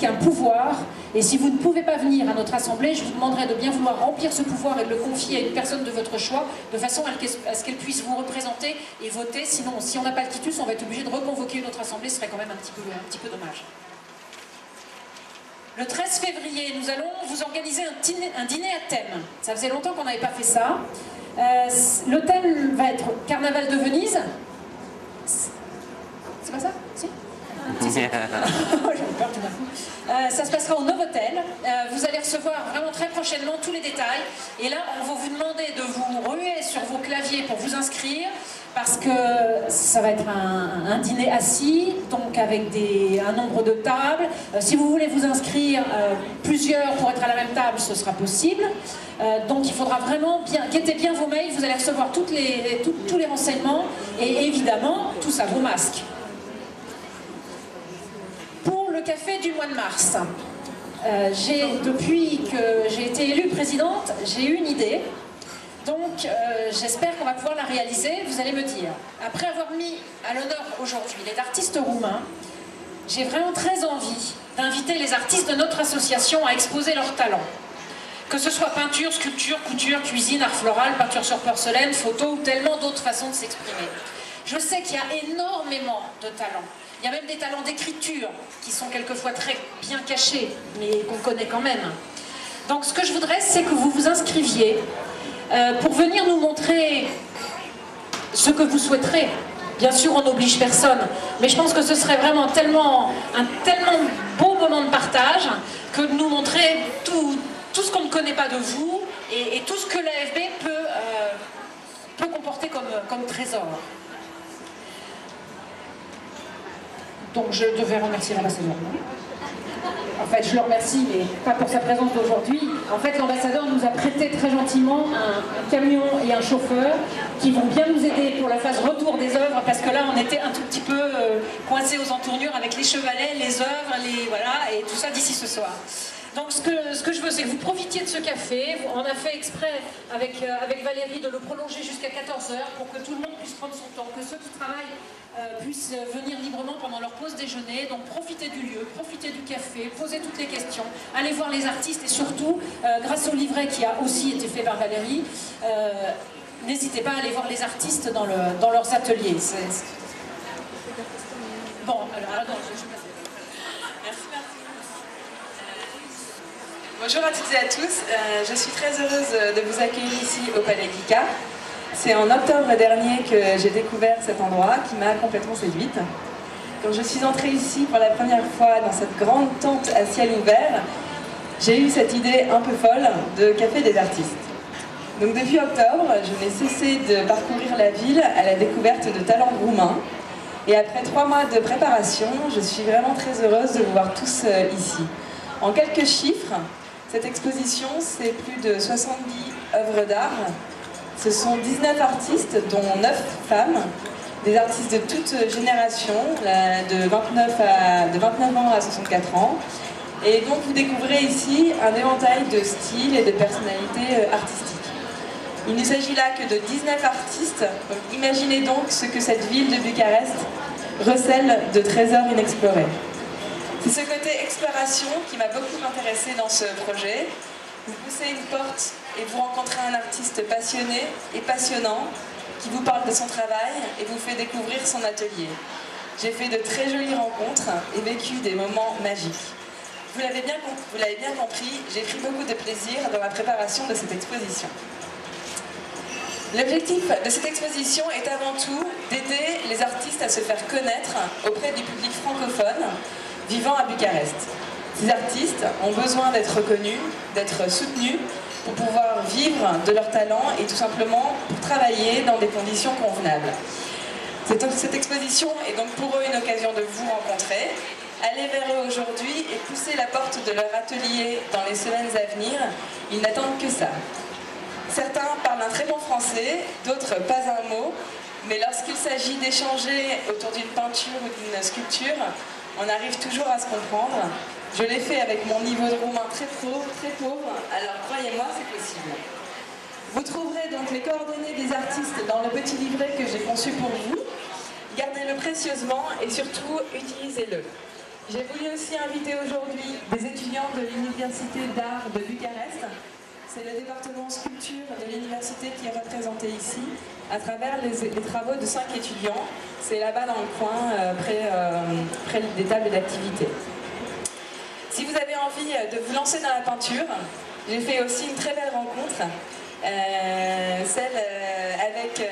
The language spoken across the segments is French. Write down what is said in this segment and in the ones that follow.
masque un pouvoir, et si vous ne pouvez pas venir à notre assemblée, je vous demanderai de bien vouloir remplir ce pouvoir et de le confier à une personne de votre choix, de façon à ce qu'elle puisse vous représenter et voter. Sinon, si on n'a pas le quitus, on va être obligé de reconvoquer une autre assemblée, ce serait quand même un petit peu dommage. Le 13 février, nous allons vous organiser un dîner à thème. Ça faisait longtemps qu'on n'avait pas fait ça. Le thème va être Carnaval de Venise. C'est pas ça? Si? J'avais peur tout d'un coup. Ça se passera au Novotel. Vous allez recevoir vraiment très prochainement tous les détails. Et là, on va vous demander de vous ruer sur vos claviers pour vous inscrire, parce que ça va être un dîner assis, donc avec un nombre de tables. Si vous voulez vous inscrire plusieurs pour être à la même table, ce sera possible. Donc il faudra vraiment guetter bien vos mails, vous allez recevoir tous les renseignements, et évidemment, tout ça, vos masques. Pour le café du mois de mars, depuis que j'ai été élue présidente, j'ai eu une idée. Donc, j'espère qu'on va pouvoir la réaliser. Vous allez me dire, après avoir mis à l'honneur aujourd'hui les artistes roumains, j'ai vraiment très envie d'inviter les artistes de notre association à exposer leurs talents. Que ce soit peinture, sculpture, couture, cuisine, art floral, peinture sur porcelaine, photo ou tellement d'autres façons de s'exprimer. Je sais qu'il y a énormément de talents. Il y a même des talents d'écriture qui sont quelquefois très bien cachés, mais qu'on connaît quand même. Donc, ce que je voudrais, c'est que vous vous inscriviez pour venir nous montrer ce que vous souhaiterez. Bien sûr, on n'oblige personne, mais je pense que ce serait vraiment un tellement beau moment de partage que de nous montrer tout ce qu'on ne connaît pas de vous et tout ce que l'AFB peut comporter comme trésor. Donc je devais remercier l'ambassadeur. En fait, je le remercie, mais pas pour sa présence d'aujourd'hui. En fait, l'ambassadeur nous a prêté très gentiment un camion et un chauffeur qui vont bien nous aider pour la phase retour des œuvres, parce que là, on était un tout petit peu coincés aux entournures avec les chevalets, les œuvres, voilà, et tout ça d'ici ce soir. Donc ce que je veux, c'est que vous profitiez de ce café. On a fait exprès avec Valérie de le prolonger jusqu'à 14h pour que tout le monde puisse prendre son temps, que ceux qui travaillent puissent venir librement pendant leur pause déjeuner. Donc profitez du lieu, profitez du café, posez toutes les questions, allez voir les artistes et surtout, grâce au livret qui a aussi été fait par Valérie, n'hésitez pas à aller voir les artistes dans leurs ateliers. Bon, alors non, Merci. Bonjour à toutes et à tous, je suis très heureuse de vous accueillir ici au Palais Kika. C'est en octobre dernier que j'ai découvert cet endroit qui m'a complètement séduite. Quand je suis entrée ici pour la première fois dans cette grande tente à ciel ouvert, j'ai eu cette idée un peu folle de café des artistes. Donc depuis octobre, je n'ai cessé de parcourir la ville à la découverte de talents roumains. Et après 3 mois de préparation, je suis vraiment très heureuse de vous voir tous ici. En quelques chiffres, cette exposition, c'est plus de 70 œuvres d'art. Ce sont 19 artistes, dont 9 femmes, des artistes de toutes générations, de 29 ans à 64 ans. Et donc vous découvrez ici un éventail de styles et de personnalités artistiques. Il ne s'agit là que de 19 artistes. Imaginez donc ce que cette ville de Bucarest recèle de trésors inexplorés. C'est ce côté exploration qui m'a beaucoup intéressée dans ce projet. Vous poussez une porte et vous rencontrez un artiste passionné et passionnant qui vous parle de son travail et vous fait découvrir son atelier. J'ai fait de très jolies rencontres et vécu des moments magiques. Vous l'avez bien compris, j'ai pris beaucoup de plaisir dans la préparation de cette exposition. L'objectif de cette exposition est avant tout d'aider les artistes à se faire connaître auprès du public francophone vivant à Bucarest. Ces artistes ont besoin d'être reconnus, d'être soutenus pour pouvoir vivre de leur talent et tout simplement pour travailler dans des conditions convenables. Cette exposition est donc pour eux une occasion de vous rencontrer. Allez vers eux aujourd'hui et poussez la porte de leur atelier dans les semaines à venir. Ils n'attendent que ça. Certains parlent un très bon français, d'autres pas un mot, mais lorsqu'il s'agit d'échanger autour d'une peinture ou d'une sculpture, on arrive toujours à se comprendre. Je l'ai fait avec mon niveau de roumain très pauvre, alors croyez-moi, c'est possible. Vous trouverez donc les coordonnées des artistes dans le petit livret que j'ai conçu pour vous. Gardez-le précieusement et surtout, utilisez-le. J'ai voulu aussi inviter aujourd'hui des étudiants de l'Université d'Art de Bucarest. C'est le département sculpture de l'université qui est représenté ici à travers les travaux de 5 étudiants. C'est là-bas dans le coin, près des tables d'activité. Si vous avez envie de vous lancer dans la peinture, j'ai fait aussi une très belle rencontre, celle avec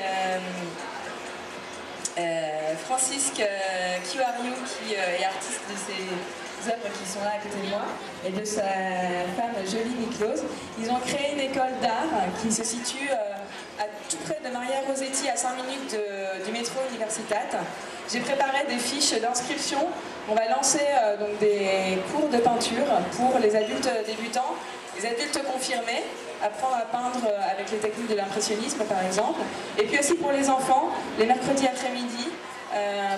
Francisque Kiwariou, qui est artiste de ces œuvres qui sont là à côté de moi, et de sa femme Jolie Niclose. Ils ont créé une école d'art qui se situe à tout près de Maria-Rosetti, à 5 minutes du métro Universitat. J'ai préparé des fiches d'inscription. On va lancer donc des cours de peinture pour les adultes débutants, les adultes confirmés, apprendre à peindre avec les techniques de l'impressionnisme par exemple, et puis aussi pour les enfants, les mercredis après-midi,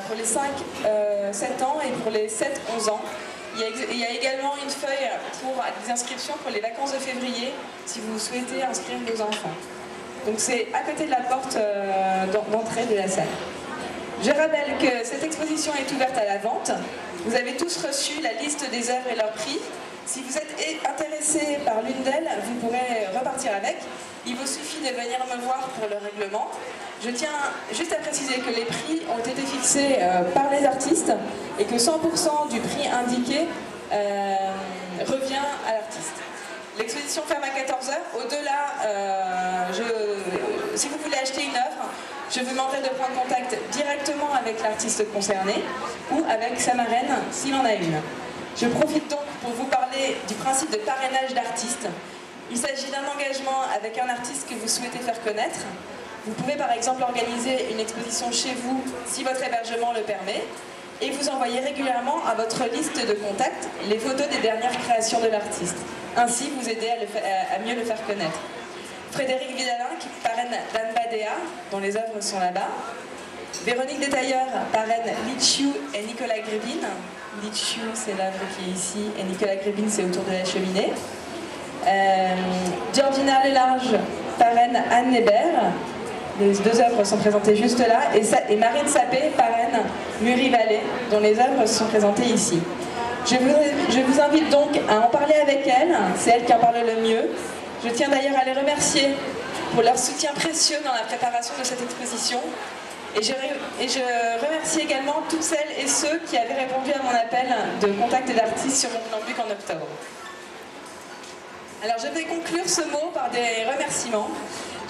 pour les 5-7 ans et pour les 7-11 ans. Il y a également une feuille pour des inscriptions pour les vacances de février, si vous souhaitez inscrire vos enfants. Donc c'est à côté de la porte d'entrée de la salle. Je rappelle que cette exposition est ouverte à la vente. Vous avez tous reçu la liste des œuvres et leurs prix. Si vous êtes intéressé par l'une d'elles, vous pourrez repartir avec. Il vous suffit de venir me voir pour le règlement. Je tiens juste à préciser que les prix ont été fixés par les artistes et que 100% du prix indiqué revient à l'artiste. L'exposition ferme à 14 h. Au-delà, si vous voulez acheter une œuvre, je vous demanderai de prendre contact directement avec l'artiste concerné ou avec sa marraine s'il en a une. Je profite donc pour vous parler du principe de parrainage d'artistes. Il s'agit d'un engagement avec un artiste que vous souhaitez faire connaître. Vous pouvez par exemple organiser une exposition chez vous si votre hébergement le permet et vous envoyer régulièrement à votre liste de contacts les photos des dernières créations de l'artiste. Ainsi, vous aider à mieux le faire connaître. Frédéric Vidalin qui parraine Dan Badea, dont les œuvres sont là-bas. Véronique Détailleur parraine Lichiu et Nicolas Grébine. Lichiu, c'est l'œuvre qui est ici, et Nicolas Grébine, c'est autour de la cheminée. Georgina Lelarge parraine Anne Hébert. Les 2 œuvres sont présentées juste là. Et Marine Sapé parraine Muri Vallée, dont les œuvres sont présentées ici. Je vous invite donc à en parler avec elle. C'est elle qui en parle le mieux. Je tiens d'ailleurs à les remercier pour leur soutien précieux dans la préparation de cette exposition. Et je remercie également toutes celles et ceux qui avaient répondu à mon appel de contact d'artistes sur mon Montblanc en octobre. Alors je vais conclure ce mot par des remerciements.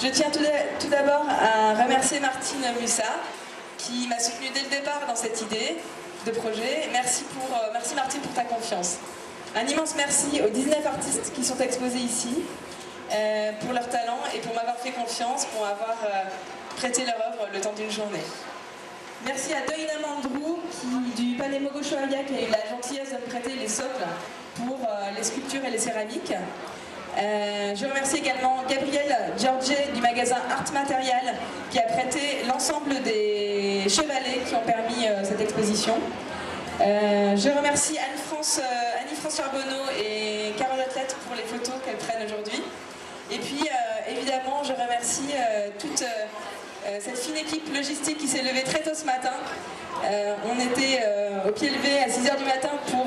Je tiens tout d'abord à remercier Martine Mussat, qui m'a soutenue dès le départ dans cette idée de projet. Merci Martine pour ta confiance. Un immense merci aux 19 artistes qui sont exposés ici, pour leur talent et pour m'avoir fait confiance, pour avoir prêté leur œuvre le temps d'une journée. Merci à Doina Mandrou du Palais Mogoshoaya qui a eu la gentillesse de me prêter les socles pour les sculptures et les céramiques. Je remercie également Gabriel Giorgé du magasin Art Material qui a prêté l'ensemble des chevalets qui ont permis cette exposition. Je remercie Annie-France Charbonneau et Carole Athlète pour les photos qu'elles prennent aujourd'hui. Et puis évidemment je remercie toute cette fine équipe logistique qui s'est levée très tôt ce matin. On était au pied levé à 6 h du matin pour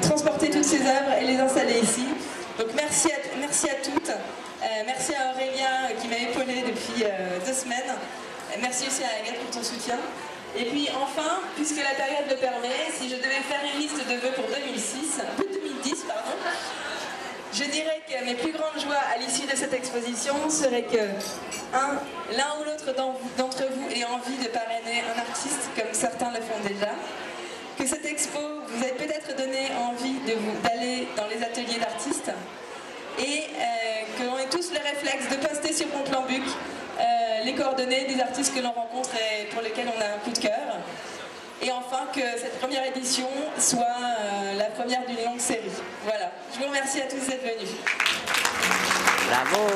transporter toutes ces œuvres et les installer ici. Donc merci à toutes. Merci à Aurélien qui m'a épaulé depuis 2 semaines. Merci aussi à Agathe pour ton soutien. Et puis enfin, puisque la période le permet, si je devais faire une liste de vœux pour 2010, je dirais que mes plus grandes joies à l'issue de cette exposition seraient que l'un ou l'autre d'entre vous ait envie de parrainer un artiste comme certains le font déjà, que cette expo vous ait peut-être donné envie d'aller dans les ateliers d'artistes et que l'on ait tous le réflexe de poster sur Montblanc les coordonnées des artistes que l'on rencontre et pour lesquels on a un coup de cœur. Et enfin que cette première édition soit la première d'une longue série. Voilà, je vous remercie à tous d'être venus. Bravo.